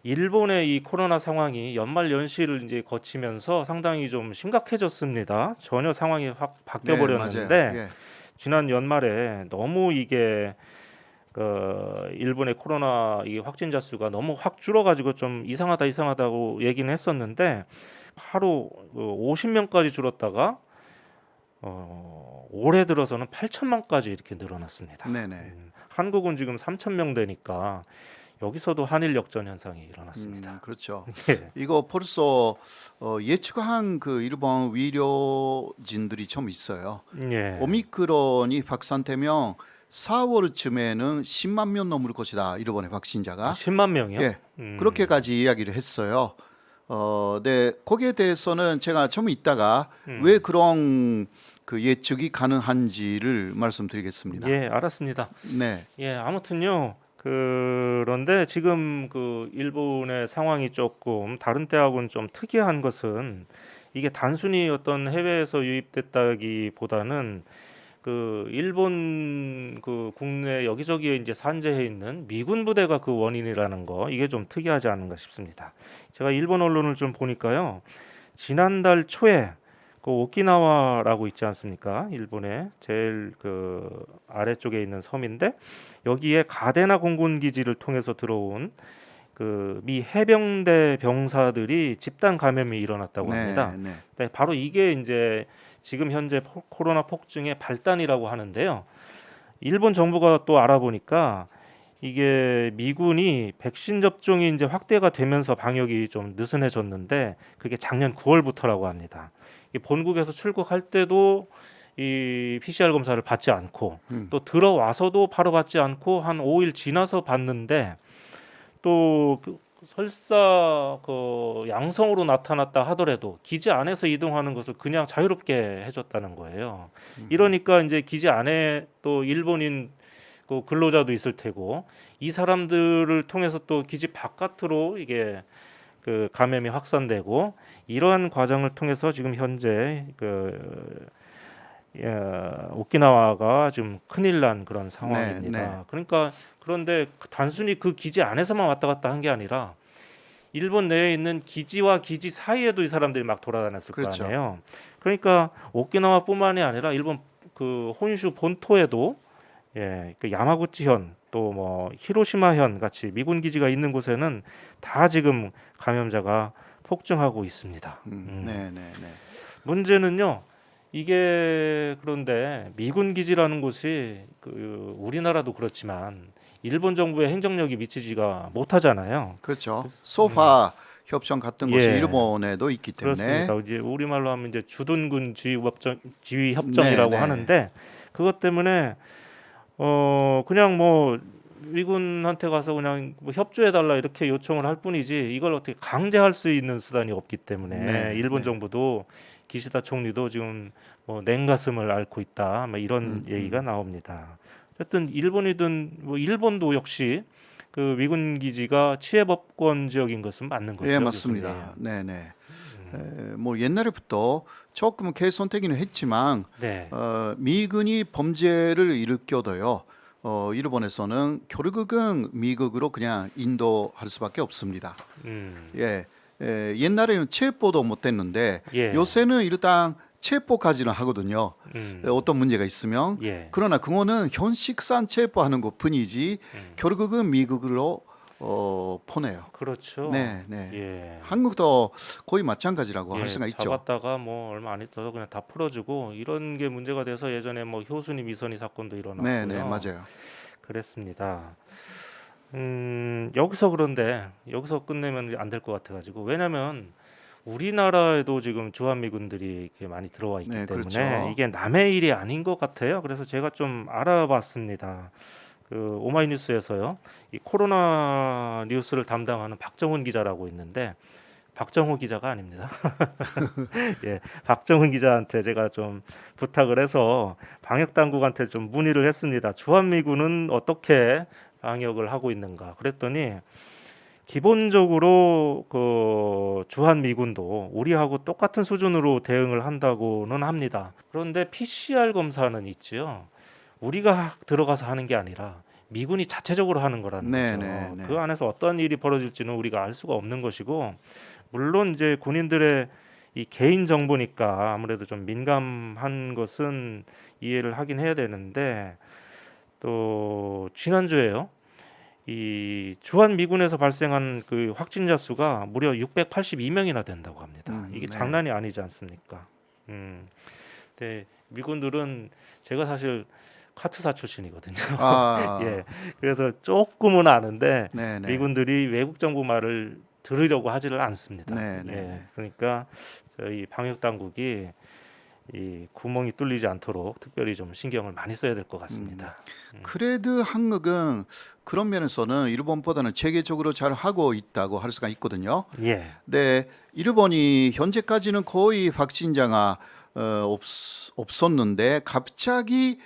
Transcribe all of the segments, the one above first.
일본의 이 코로나 상황이 연말 연시를 이제 거치면서 상당히 좀 심각해졌습니다. 전혀 상황이 확 바뀌어 네, 맞아요. 버렸는데 예. 지난 연말에 너무 이게 일본의 코로나 이 확진자 수가 너무 확 줄어가지고 좀 이상하다 이상하다고 얘기는 했었는데 하루 50명까지 줄었다가 올해 들어서는 8천만까지 이렇게 늘어났습니다. 네네. 한국은 지금 3천 명 되니까 여기서도 한일 역전 현상이 일어났습니다. 그렇죠. 예. 이거 벌써 예측한 그 일본 의료진들이 좀 있어요. 예. 오미크론이 확산되면 4월쯤에는 10만 명 넘을 것이다. 일본의 확진자가. 10만 명이요? 예. 그렇게까지 이야기를 했어요. 네, 거기에 대해서는 제가 좀 이따가 왜 그런 그 예측이 가능한지를 말씀드리겠습니다. 예, 알았습니다. 네. 예, 아무튼요. 그런데 지금 그 일본의 상황이 조금 다른 때하고는 좀 특이한 것은 이게 단순히 어떤 해외에서 유입됐다기보다는 그 일본 그 국내 여기저기에 이제 산재해 있는 미군 부대가 그 원인이라는 거 이게 좀 특이하지 않은가 싶습니다. 제가 일본 언론을 좀 보니까요. 지난달 초에 그 오키나와라고 있지 않습니까? 일본의 제일 그 아래쪽에 있는 섬인데 여기에 가데나 공군 기지를 통해서 들어온 그 미 해병대 병사들이 집단 감염이 일어났다고 합니다. 네, 네. 네, 바로 이게 이제 지금 현재 코로나 폭증의 발단이라고 하는데요. 일본 정부가 또 알아보니까 이게 미군이 백신 접종이 이제 확대가 되면서 방역이 좀 느슨해졌는데 그게 작년 9월부터라고 합니다. 이 본국에서 출국할 때도 이 PCR 검사를 받지 않고 또 들어와서도 바로 받지 않고 한 5일 지나서 받는데 또그 설사 그 양성으로 나타났다 하더라도 기지 안에서 이동하는 것을 그냥 자유롭게 해줬다는 거예요. 이러니까 이제 기지 안에 또 일본인 그 근로자도 있을 테고 이 사람들을 통해서 또 기지 바깥으로 이게 그 감염이 확산되고 이러한 과정을 통해서 지금 현재 그 오키나와가 좀 큰일 난 그런 상황입니다. 네, 네. 그러니까 그런데 단순히 그 기지 안에서만 왔다 갔다 한 게 아니라 일본 내에 있는 기지와 기지 사이에도 이 사람들이 막 돌아다녔을 거 그렇죠. 아니에요. 그러니까 오키나와뿐만이 아니라 일본 그 혼슈 본토에도 그 야마구치현 또 뭐 히로시마현 같이 미군 기지가 있는 곳에는 다 지금 감염자가 폭증하고 있습니다. 네, 네, 네. 문제는요. 이게 그런데 미군 기지라는 곳이 그 우리나라도 그렇지만 일본 정부의 행정력이 미치지가 못하잖아요. 그렇죠. 소파 협정 같은 것이 예, 일본에도 있기 때문에. 그렇습니다. 이제 우리말로 하면 이제 주둔군 지위 네, 협정이라고 네. 하는데 그것 때문에 그냥 뭐 미군한테 가서 그냥 뭐 협조해 달라 이렇게 요청을 할 뿐이지 이걸 어떻게 강제할 수 있는 수단이 없기 때문에 네, 일본 네. 정부도 기시다 총리도 지금 뭐 냉가슴을 앓고 있다 뭐 이런 얘기가 나옵니다. 어쨌든 일본이든 뭐 일본도 역시 그 미군 기지가 치해법권 지역인 것은 맞는 거죠. 예, 교수님. 맞습니다. 네, 네. 뭐 옛날부터 조금 개선되기는 했지만 네. 미군이 범죄를 일으켜도요. 일본에서는 결국은 미국으로 그냥 인도할 수밖에 없습니다. 음. 예, 옛날에는 체포도 못했는데 예. 요새는 일단 체포까지는 하거든요. 음. 어떤 문제가 있으면. 예. 그러나 그거는 현식산 체포하는 것뿐이지 결국은 미국으로 보내요. 그렇죠. 네, 네. 예. 한국도 거의 마찬가지라고 할 예, 수가 있죠. 잡았다가 뭐 얼마 안 있어서 그냥 다 풀어주고 이런 게 문제가 돼서 예전에 뭐 효순이 미선이 사건도 네, 네, 일어났고요. 맞아요. 그랬습니다. 여기서 그런데 여기서 끝내면 안 될 것 같아가지고 왜냐면 우리나라에도 지금 주한미군들이 이렇게 많이 들어와 있기 네, 때문에 그렇죠. 이게 남의 일이 아닌 것 같아요. 그래서 제가 좀 알아봤습니다. 그 오마이뉴스에서요, 이 코로나 뉴스를 담당하는 박정훈 기자라고 있는데 박정호 기자가 아닙니다. 예, 박정훈 기자한테 제가 좀 부탁을 해서 방역 당국한테 좀 문의를 했습니다. 주한미군은 어떻게 방역을 하고 있는가? 그랬더니 기본적으로 그 주한미군도 우리하고 똑같은 수준으로 대응을 한다고는 합니다. 그런데 PCR 검사는 있지요. 우리가 들어가서 하는 게 아니라 미군이 자체적으로 하는 거라는 네, 거죠. 네, 네. 그 안에서 어떤 일이 벌어질지는 우리가 알 수가 없는 것이고, 물론 이제 군인들의 이 개인 정보니까 아무래도 좀 민감한 것은 이해를 하긴 해야 되는데, 또 지난주에요. 이 주한 미군에서 발생한 그 확진자 수가 무려 682명이나 된다고 합니다. 이게 네. 장난이 아니지 않습니까? 근데 미군들은 제가 사실 카투사 출신이거든요. 아, 예, 그래서 조금은 아는데 네, 네. 미군들이 외국 정부 말을 들으려고 하지를 않습니다. 네, 네, 예, 네. 그러니까 저희 방역 당국이 이 구멍이 뚫리지 않도록 특별히 좀 신경을 많이 써야 될 것 같습니다. 그래도 한국은 그런 면에서는 일본보다는 체계적으로 잘 하고 있다고 할 수가 있거든요. 예, 네, 일본이 현재까지는 거의 확진자가 없었는데 갑자기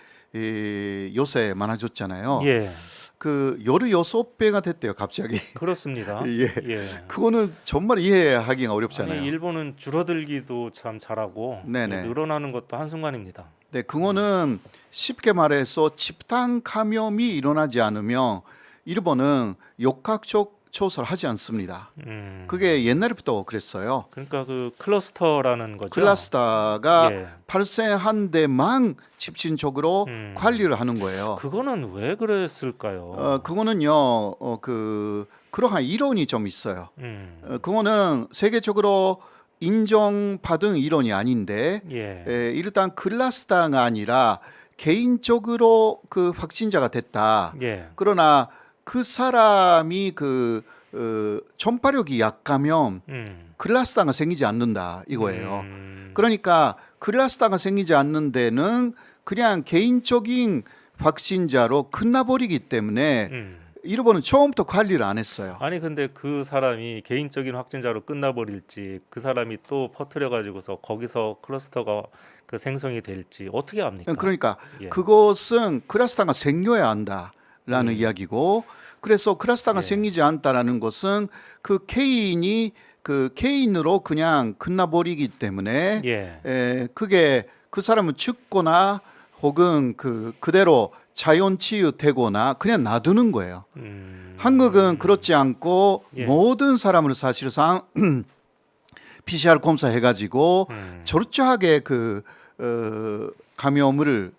요새 많아졌잖아요. 예, 그 16배가 됐대요, 갑자기. 그렇습니다. 예. 예. 그거는 정말 이해하기가 어렵잖아요. 아니 일본은 줄어들기도 참 잘하고 네네. 늘어나는 것도 한순간입니다. 네, 그거는 쉽게 말해서 집단 감염이 일어나지 않으면 일본은 역학적 조사를 하지 않습니다. 그게 옛날부터 그랬어요. 그러니까 그 클러스터라는 거죠. 클러스터가 예. 발생한 데만 집중적으로 관리를 하는 거예요. 그거는 왜 그랬을까요? 그거는요, 그러한 이론이 좀 있어요. 음, 그거는 세계적으로 인정받은 이론이 아닌데, 예, 일단 클러스터가 아니라 개인적으로 그 확진자가 됐다. 예, 그러나 그 사람이 전파력이 약하면 클러스터가 생기지 않는다 이거예요. 그러니까 클러스터가 생기지 않는 데는 그냥 개인적인 확진자로 끝나버리기 때문에 일본은 처음부터 관리를 안 했어요. 아니 근데 그 사람이 개인적인 확진자로 끝나버릴지 그 사람이 또 퍼뜨려 가지고서 거기서 클러스터가 그 생성이 될지 어떻게 압니까? 그러니까 예. 그것은 클러스터가 생겨야 한다라는 이야기고, 그래서 클러스터가 예. 생기지 않다라는 것은 그 케인이 그 케인으로 그냥 끝나버리기 때문에 예. 그게 그 사람은 죽거나 혹은 그대로 자연 치유되거나 그냥 놔두는 거예요. 한국은 그렇지 않고 예. 모든 사람을 사실상 PCR 검사 해가지고 철저하게 감염을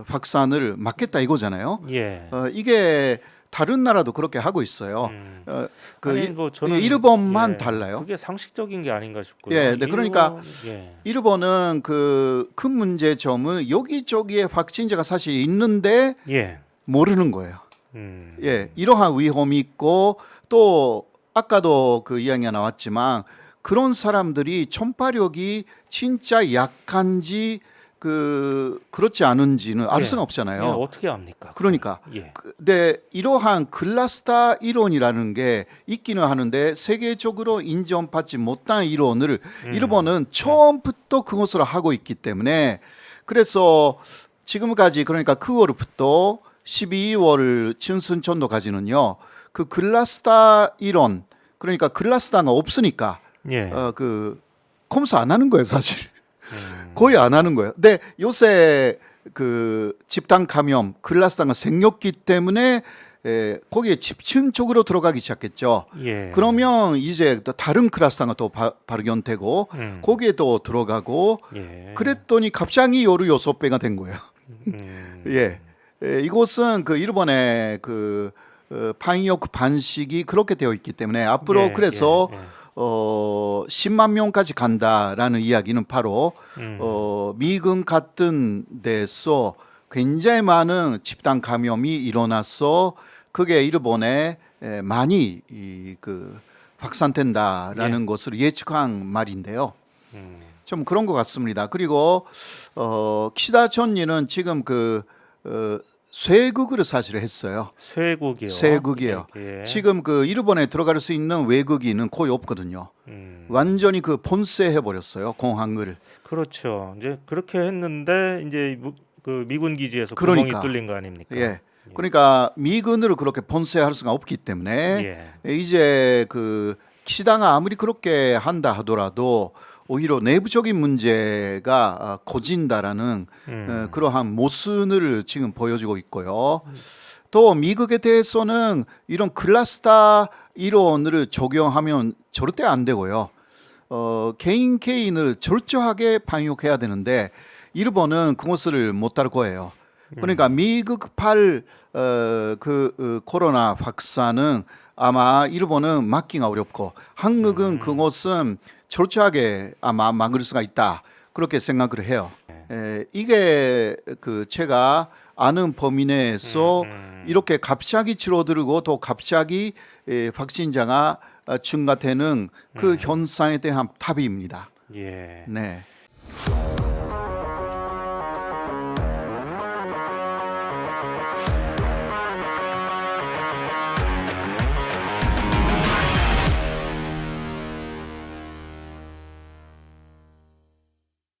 확산을 막겠다 이거잖아요. 예. 이게 다른 나라도 그렇게 하고 있어요. 아니, 뭐 저는 일본만 예, 달라요. 그게 상식적인 게 아닌가 싶고요. 예, 네, 그러니까 예. 일본은 큰 문제점은 여기저기에 확진자가 사실 있는데 예. 모르는 거예요. 음. 예, 이러한 위험이 있고, 또 아까도 그 이야기가 나왔지만 그런 사람들이 전파력이 진짜 약한지 그렇지 않은지는 알 예. 수가 예, 없잖아요. 어떻게 압니까? 그러니까 예. 근데 이러한 클러스터 이론이라는 게 있기는 하는데 세계적으로 인정받지 못한 이론을 일본은 처음부터 그것을 하고 있기 때문에, 그래서 지금까지 그러니까 9월부터 12월 춘순전도까지는요, 그 클러스터 이론, 그러니까 클러스터가 없으니까 예. 검사 안 하는 거예요, 사실. 거의 안 하는 거예요. 근데 요새 집단 감염 클러스터가 생겼기 때문에 거기에 집중적으로 들어가기 시작했죠. 예. 그러면 이제 또 다른 클러스터가 또 발견되고 거기에 또 들어가고, 예. 그랬더니 갑자기 요로 6배가 된 거예요. 음. 예. 이곳은 일본의 방역 방식이 그렇게 되어 있기 때문에 앞으로 예, 그래서 예, 예. 10만 명까지 간다라는 이야기는 바로 미군 같은 데서 굉장히 많은 집단 감염이 일어나서 그게 일본에 많이 확산된다라는 것을 예측한 말인데요. 좀 그런 것 같습니다. 그리고 키시다 총리는 지금 쇄국을 사실 했어요. 쇄국이요. 쇄국이에요. 예. 지금 일본에 들어갈 수 있는 외국인은 거의 없거든요. 완전히 본세해 버렸어요, 공항을. 그렇죠. 이제 그렇게 했는데 이제 그 미군 기지에서 그러니까. 구멍이 뚫린 거 아닙니까? 예. 그러니까 미군으로 그렇게 본세할 수가 없기 때문에 이제 키시다가 아무리 그렇게 한다 하더라도 오히려 내부적인 문제가 커진다라는 그러한 모순을 지금 보여주고 있고요. 또 미국에 대해서는 이런 클러스터 이론을 적용하면 절대 안 되고요. 개인 개인을 철저하게 방역해야 되는데 일본은 그것을 못할 거예요. 그러니까 미국발 코로나 확산은 아마 일본은 막기가 어렵고 한국은 그것은 철저하게 아마 막을 수가 있다 그렇게 생각을 해요. 이게 제가 아는 범위 내에서 이렇게 갑자기 줄어들고 또 갑자기 확진자가 증가되는 그 현상에 대한 답입니다. 예. 네.